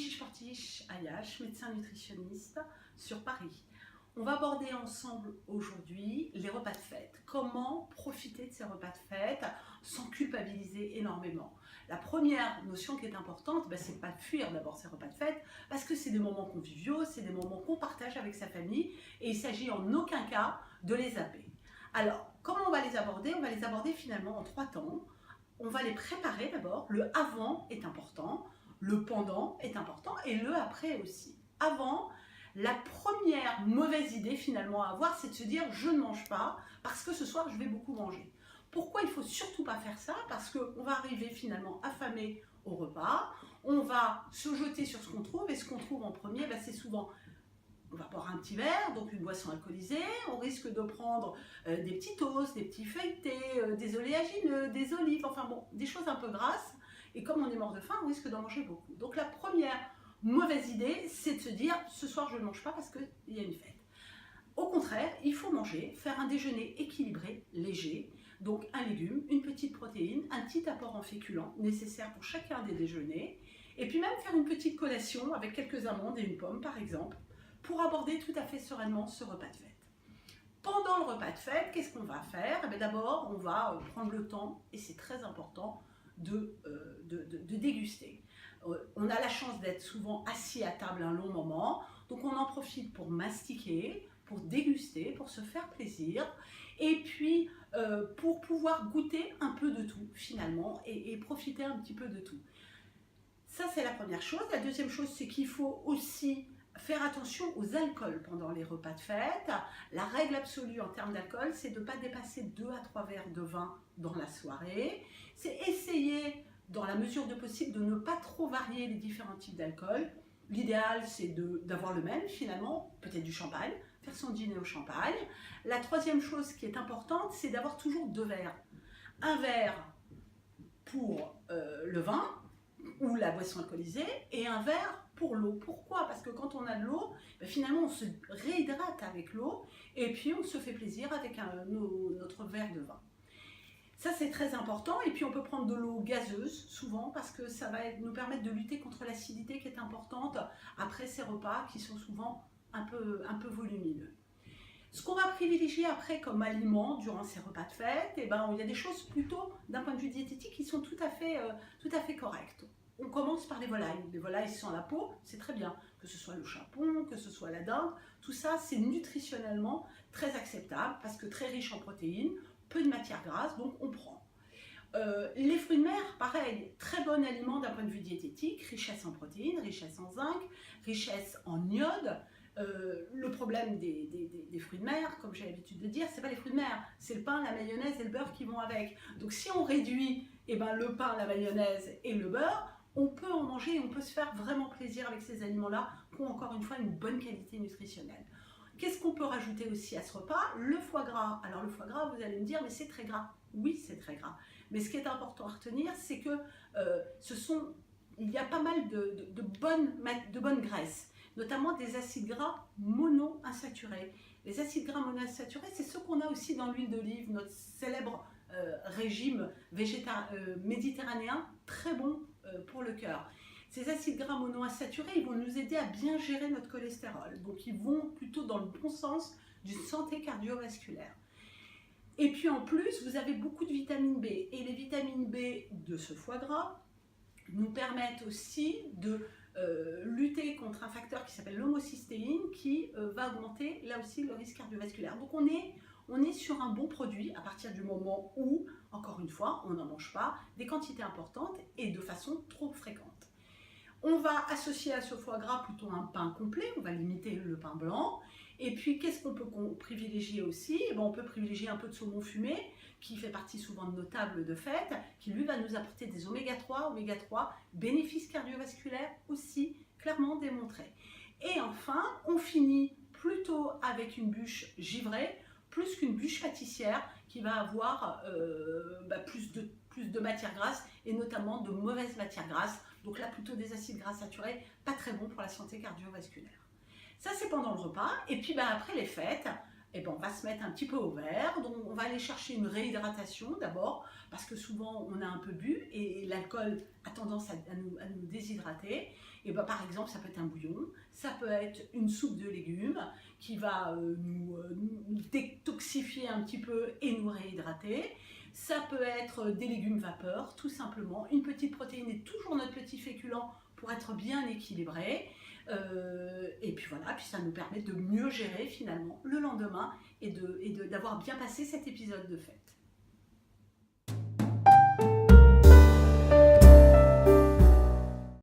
Chiche Portiche Ayache, médecin nutritionniste sur Paris. On va aborder ensemble aujourd'hui les repas de fête. Comment profiter de ces repas de fête sans culpabiliser énormément. La première notion qui est importante, c'est de ne pas fuir d'abord ces repas de fête parce que c'est des moments conviviaux, c'est des moments qu'on partage avec sa famille et il s'agit en aucun cas de les zapper. Alors, comment on va les aborder? On va les aborder finalement en 3 temps. On va les préparer d'abord. Le avant est important, le pendant est important et le après aussi. Avant, la première mauvaise idée finalement à avoir, c'est de se dire je ne mange pas parce que ce soir je vais beaucoup manger. Pourquoi il ne faut surtout pas faire ça? Parce qu'on va arriver finalement affamé au repas, on va se jeter sur ce qu'on trouve et ce qu'on trouve en premier, c'est souvent on va boire un petit verre, donc une boisson alcoolisée, on risque de prendre des petits toasts, des petits feuilletés, des oléagineux, des olives, enfin bon, des choses un peu grasses. Et comme on est mort de faim, on risque d'en manger beaucoup. Donc la première mauvaise idée, c'est de se dire ce soir je ne mange pas parce qu'il y a une fête. Au contraire, il faut manger, faire un déjeuner équilibré, léger, donc un légume, une petite protéine, un petit apport en féculents nécessaire pour chacun des déjeuners, et puis même faire une petite collation avec quelques amandes et une pomme par exemple, pour aborder tout à fait sereinement ce repas de fête. Pendant le repas de fête, qu'est-ce qu'on va faire? D'abord, on va prendre le temps, et c'est très important, de déguster. On a la chance d'être souvent assis à table un long moment, donc on en profite pour mastiquer, pour déguster, pour se faire plaisir, et puis pour pouvoir goûter un peu de tout finalement, et profiter un petit peu de tout. Ça, c'est la première chose. La deuxième chose, c'est qu'il faut aussi faire attention aux alcools pendant les repas de fête. La règle absolue en termes d'alcool, c'est de ne pas dépasser 2 à 3 verres de vin dans la soirée. C'est essayer, dans la mesure de possible, de ne pas trop varier les différents types d'alcool. L'idéal, c'est d'avoir le même finalement, peut-être du champagne, faire son dîner au champagne. La troisième chose qui est importante, c'est d'avoir toujours 2 verres. Un verre pour le vin ou la boisson alcoolisée et un verre pour l'eau. Pourquoi? Parce que quand on a de l'eau, finalement on se réhydrate avec l'eau et puis on se fait plaisir avec notre verre de vin. Ça c'est très important, et puis on peut prendre de l'eau gazeuse souvent parce que ça va nous permettre de lutter contre l'acidité qui est importante après ces repas qui sont souvent un peu volumineux. Ce qu'on va privilégier après comme aliment durant ces repas de fête, il y a des choses plutôt d'un point de vue diététique qui sont tout à fait correctes. On commence par les volailles. Les volailles sans la peau, c'est très bien. Que ce soit le chapon, que ce soit la dinde, tout ça c'est nutritionnellement très acceptable parce que très riche en protéines, peu de matière grasse, donc on prend. Les fruits de mer, pareil, très bon aliment d'un point de vue diététique, richesse en protéines, richesse en zinc, richesse en iode. Le problème des fruits de mer, comme j'ai l'habitude de dire, c'est pas les fruits de mer, c'est le pain, la mayonnaise et le beurre qui vont avec. Donc si on réduit le pain, la mayonnaise et le beurre, on peut en manger et on peut se faire vraiment plaisir avec ces aliments-là qui ont encore une fois une bonne qualité nutritionnelle. Qu'est-ce qu'on peut rajouter aussi à ce repas? Le foie gras. Alors le foie gras, vous allez me dire, mais c'est très gras. Oui, c'est très gras. Mais ce qui est important à retenir, c'est que il y a pas mal de bonnes graisses, notamment des acides gras monoinsaturés. Les acides gras monoinsaturés, c'est ceux qu'on a aussi dans l'huile d'olive, notre célèbre régime méditerranéen, très bon pour le cœur. Ces acides gras monoinsaturés, ils vont nous aider à bien gérer notre cholestérol. Donc ils vont plutôt dans le bon sens d'une santé cardiovasculaire. Et puis en plus, vous avez beaucoup de vitamine B. Et les vitamines B de ce foie gras nous permettent aussi de lutter contre un facteur qui s'appelle l'homocystéine qui va augmenter là aussi le risque cardiovasculaire. Donc on est sur un bon produit à partir du moment où, encore une fois, on n'en mange pas des quantités importantes et de façon trop fréquente. On va associer à ce foie gras plutôt un pain complet, on va limiter le pain blanc. Et puis, qu'est-ce qu'on peut privilégier aussi? On peut privilégier un peu de saumon fumé, qui fait partie souvent de nos tables de fête, qui lui va nous apporter des oméga 3, bénéfices cardiovasculaires aussi clairement démontrés. Et enfin, on finit plutôt avec une bûche givrée, plus qu'une bûche pâtissière qui va avoir plus de matières grasses et notamment de mauvaises matières grasses. Donc là, plutôt des acides gras saturés, pas très bons pour la santé cardiovasculaire. Ça, c'est pendant le repas. Et puis après les fêtes, eh ben, on va se mettre un petit peu au vert. Donc on va aller chercher une réhydratation d'abord, parce que souvent on a un peu bu et l'alcool a tendance à nous déshydrater. Et ben, par exemple, ça peut être un bouillon, ça peut être une soupe de légumes qui va nous détoxifier un petit peu et nous réhydrater. Ça peut être des légumes vapeur, tout simplement. Une petite protéine et toujours notre petit féculent pour être bien équilibré. Et puis voilà, puis ça nous permet de mieux gérer finalement le lendemain et d'avoir bien passé cet épisode de fête.